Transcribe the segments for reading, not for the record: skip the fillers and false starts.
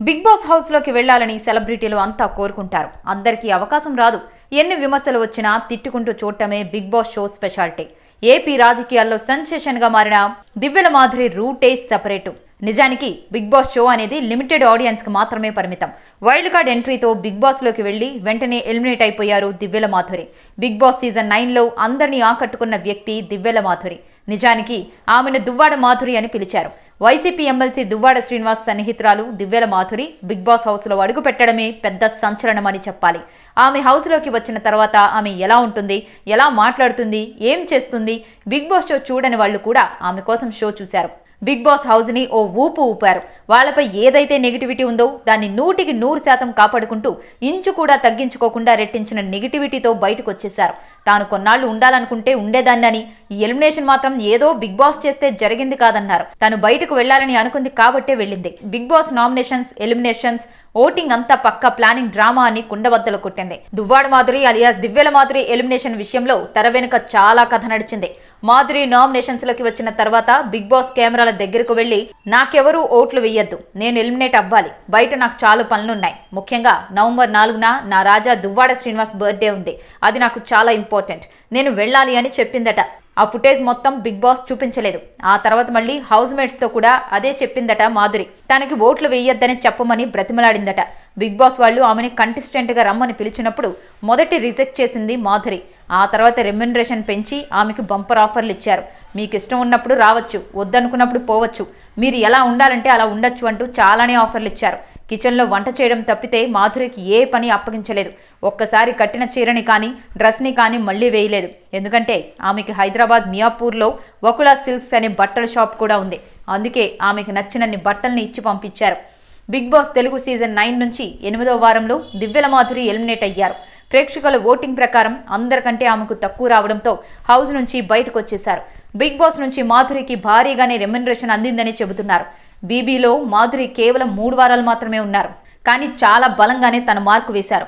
Big Boss house లోకి వెళ్లాలని సెలబ్రిటీలు అంతా కోరుకుంటారు. అందరికీ అవకాశం రాదు. ఎన్ని విమర్శలు వచ్చినా తిట్టుకుంటూ చూడటమే Bigg Boss show speciality. AP రాజకీయాల్లో సెన్సేషన్ గా మారిన దివ్యల మాధురి రూటే సెపరేట్. నిజానికి బిగ్ బాస్ షో అనేది లిమిటెడ్ ఆడియన్స్ కి మాత్రమే పరిమితం. వైల్డ్ కార్డ్ ఎంట్రీతో బిగ్ బాస్ లోకి వెళ్లి వెంటనే ఎలిమినేట్ అయిపోయారు Divvala Madhuri. Bigg Boss season 9లో అందరినీ ఆకట్టుకున్న వ్యక్తి దివ్యల మాధురి. నిజానికి ఆమెను దువ్వాడ మాధురి అని పిలిచారు. వైసీపీ ఎమ్మెల్సీ దువ్వాడ శ్రీనివాస్ సన్నిహితురాలు Divvala Madhuri Bigg Boss house లో అడుగు పెట్టడమే పెద్ద సంచలనమని చెప్పాలి. ఆమె హౌస్ లోకి వచ్చిన తర్వాత ఆమె ఎలా ఉంటుంది, ఎలా మాట్లాడుతుంది, ఏం చేస్తుంది, బిగ్ బాస్ షో చూడని వాళ్ళు కూడా ఆమె కోసం షో చూశారు. బిగ్ బాస్ హౌస్ ని ఓ ఊపు ఊపారు. వాళ్ళపై ఏదైతే నెగిటివిటీ ఉందో దాన్ని 100% కాపాడుకుంటూ ఇంచు కూడా తగ్గించుకోకుండా రెట్టించిన నెగిటివిటీతో బయటకు వచ్చేశారు. తాను కొన్నాళ్లు ఉండాలనుకుంటే ఉండేదాన్నని, ఈ ఎలిమినేషన్ మాత్రం ఏదో బిగ్ బాస్ చేస్తే జరిగింది కాదన్నారు. తాను బయటకు వెళ్లాలని అనుకుంది కాబట్టే వెళ్ళింది. Bigg Boss nominations, eliminations, voting అంతా పక్క ప్లానింగ్ డ్రామా అని కుండబద్దలు కొట్టింది. దువ్వాడ మాధురి అలియాస్ దివ్యల మాధురి ఎలిమినేషన్ విషయంలో తెర వెనుక చాలా కథ నడిచింది. మాధురి నామినేషన్స్ లోకి వచ్చిన తర్వాత బిగ్ బాస్ కెమెరాల దగ్గరకు వెళ్లి, నాకెవరూ ఓట్లు వెయ్యొద్దు, నేను ఎలిమినేట్ అవ్వాలి, బయట నాకు చాలా పనులున్నాయి, ముఖ్యంగా నవంబర్ 4న నా రాజా దువ్వాడ శ్రీనివాస్ బర్త్డే ఉంది, అది నాకు చాలా ఇంపార్టెంట్, నేను వెళ్ళాలి అని చెప్పిందట. ఆ ఫుటేజ్ మొత్తం బిగ్ బాస్ చూపించలేదు. ఆ తర్వాత మళ్ళీ హౌస్ మేట్స్ తో కూడా అదే చెప్పిందట మాధురి. తనకి ఓట్లు వేయొద్దని చెప్పమని బ్రతిమలాడిందట. బిగ్ బాస్ వాళ్ళు ఆమెని కంటెస్టెంట్ గా రమ్మని పిలిచినప్పుడు మొదటి రిజెక్ట్ చేసింది మాధురి. ఆ తర్వాత రెమ్యునరేషన్ పెంచి ఆమెకు బంపర్ ఆఫర్లు ఇచ్చారు. మీకు ఇష్టం ఉన్నప్పుడు రావచ్చు, వద్దనుకున్నప్పుడు పోవచ్చు, మీరు ఎలా ఉండాలంటే అలా ఉండొచ్చు అంటూ చాలానే ఆఫర్లు ఇచ్చారు. కిచెన్లో వంట చేయడం తప్పితే మాధురికి ఏ పని అప్పగించలేదు. ఒక్కసారి కట్టిన చీరని కానీ డ్రెస్ని కానీ మళ్ళీ వేయలేదు. ఎందుకంటే ఆమెకి హైదరాబాద్ మియాపూర్లో వకులా సిల్క్స్ అనే బట్టల షాప్ కూడా ఉంది. అందుకే ఆమెకు నచ్చినన్ని బట్టల్ని ఇచ్చి పంపించారు. బిగ్ బాస్ తెలుగు సీజన్ 9 నుంచి 8వ వారంలో దివ్యల మాధురి ఎలిమినేట్ అయ్యారు. ప్రేక్షకుల ఓటింగ్ ప్రకారం అందరికంటే ఆమెకు తక్కువ రావడంతో హౌస్ నుంచి బయటకు వచ్చేశారు. బిగ్ బాస్ నుంచి మాధురికి భారీగానే రెమ్యునరేషన్ అందిందని చెబుతున్నారు. బీబీలో మాధురి కేవలం 3 వారాలు మాత్రమే ఉన్నారు. కానీ చాలా బలంగానే తన మార్కు వేశారు.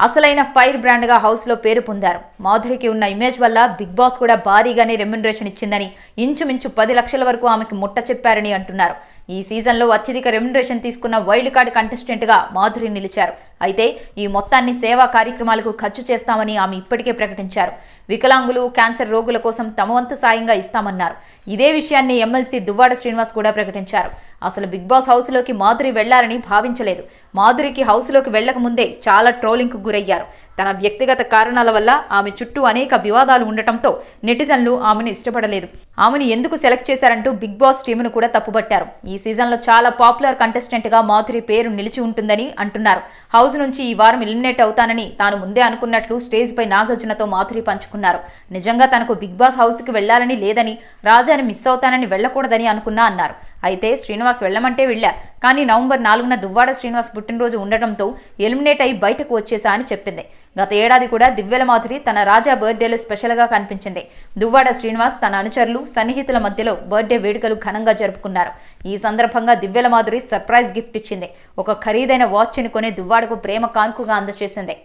అసలైన ఫైర్ బ్రాండ్ గా హౌస్ లో పేరు పొందారు. మాధురికి ఉన్న ఇమేజ్ వల్ల బిగ్ బాస్ కూడా భారీగానే రెమ్యునరేషన్ ఇచ్చిందని, ఇంచుమించు 10 లక్షల వరకు ఆమెకు ముట్ట చెప్పారని అంటున్నారు. ఈ సీజన్లో అత్యధిక రెమ్యునరేషన్ తీసుకున్న వైల్డ్ కార్డ్ కంటెస్టెంట్ గా మాధురి నిలిచారు. అయితే ఈ మొత్తాన్ని సేవా కార్యక్రమాలకు ఖర్చు చేస్తామని ఆమె ఇప్పటికే ప్రకటించారు. వికలాంగులు, క్యాన్సర్ రోగుల కోసం తమ వంతు సాయంగా ఇస్తామన్నారు. ఇదే విషయాన్ని ఎమ్మెల్సీ దువ్వాడ శ్రీనివాస్ కూడా ప్రకటించారు. అసలు బిగ్ బాస్ హౌస్ లోకి మాధురి వెళ్లారని భావించలేదు. మాధురికి హౌస్ లోకి వెళ్లక ముందే చాలా ట్రోలింగ్ కు గురయ్యారు. తన వ్యక్తిగత కారణాల వల్ల ఆమె చుట్టూ అనేక వివాదాలు ఉండటంతో నెటిజన్లు ఆమెను ఇష్టపడలేదు. ఆమెను ఎందుకు సెలెక్ట్ చేశారంటూ బిగ్ బాస్ టీమును కూడా తప్పుబట్టారు. ఈ సీజన్లో చాలా పాపులర్ కంటెస్టెంట్ గా మాధురి పేరు నిలిచి ఉంటుందని అంటున్నారు. హౌస్ నుంచి ఈ వారం ఎలిమినేట్ అవుతానని తాను ముందే అనుకున్నట్లు స్టేజ్ పై నాగార్జునతో మాధురి పంచుకున్నారు. నిజంగా తనకు బిగ్ బాస్ హౌస్ కి వెళ్లాలని లేదని, రాజాని మిస్ అవుతానని వెళ్లకూడదని అనుకున్నా అన్నారు. అయితే శ్రీనివాస్ వెళ్లమంటే వెళ్ళా, కానీ నవంబర్ 4న దువ్వాడ శ్రీనివాస్ పుట్టినరోజు ఉండటంతో ఎలిమినేట్ అయి బయటకు వచ్చేసా అని చెప్పింది. గత ఏడాది కూడా దివ్యల మాధురి తన రాజా బర్త్డేలో స్పెషల్ గా కనిపించింది. దువ్వాడ శ్రీనివాస్ తన అనుచరులు, సన్నిహితుల మధ్యలో బర్త్డే వేడుకలు ఘనంగా జరుపుకున్నారు. ఈ సందర్భంగా దివ్యల మాధురి సర్ప్రైజ్ గిఫ్ట్ ఇచ్చింది. ఒక ఖరీదైన వాచ్ని కొని దువ్వాడకు ప్రేమ కానుకగా అందజేసింది.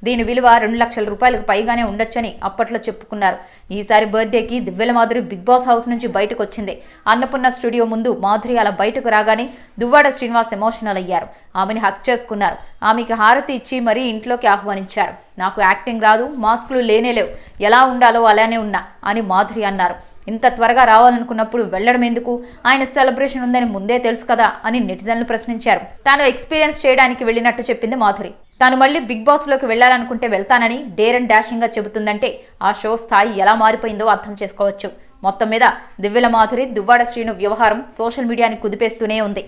దీని విలువ 2 లక్షల రూపాయలకు పైగానే ఉండొచ్చని అప్పట్లో చెప్పుకున్నారు. ఈసారి బర్త్డేకి దివ్యల మాధురి బిగ్ బాస్ హౌస్ నుంచి బయటకు వచ్చింది. అన్నపూర్ణ స్టూడియో ముందు మాధురి అలా బయటకు రాగానే దువ్వాడ శ్రీనివాస్ ఎమోషనల్ అయ్యారు. ఆమెని హక్ చేసుకున్నారు. ఆమెకి హారతి ఇచ్చి మరీ ఇంట్లోకి ఆహ్వానించారు. నాకు యాక్టింగ్ రాదు, మాస్కులు లేనేలేవు, ఎలా ఉండాలో అలానే ఉన్నా అని మాధురి అన్నారు. ఇంత త్వరగా రావాలనుకున్నప్పుడు వెళ్లడం ఎందుకు, ఆయన సెలబ్రేషన్ ఉందని ముందే తెలుసు కదా అని నెటిజన్లు ప్రశ్నించారు. తాను ఎక్స్పీరియన్స్ చేయడానికి వెళ్ళినట్టు చెప్పింది మాధురి. తాను మళ్ళీ బిగ్ బాస్ లోకి వెళ్లాలనుకుంటే వెళ్తానని డేర్ అండ్ డాషింగ్ గా చెబుతుందంటే ఆ షో స్థాయి ఎలా మారిపోయిందో అర్థం చేసుకోవచ్చు. మొత్తం మీద దివ్యల మాధురి, దువ్వాడ శ్రీను వ్యవహారం సోషల్ మీడియాని కుదిపేస్తూనే ఉంది.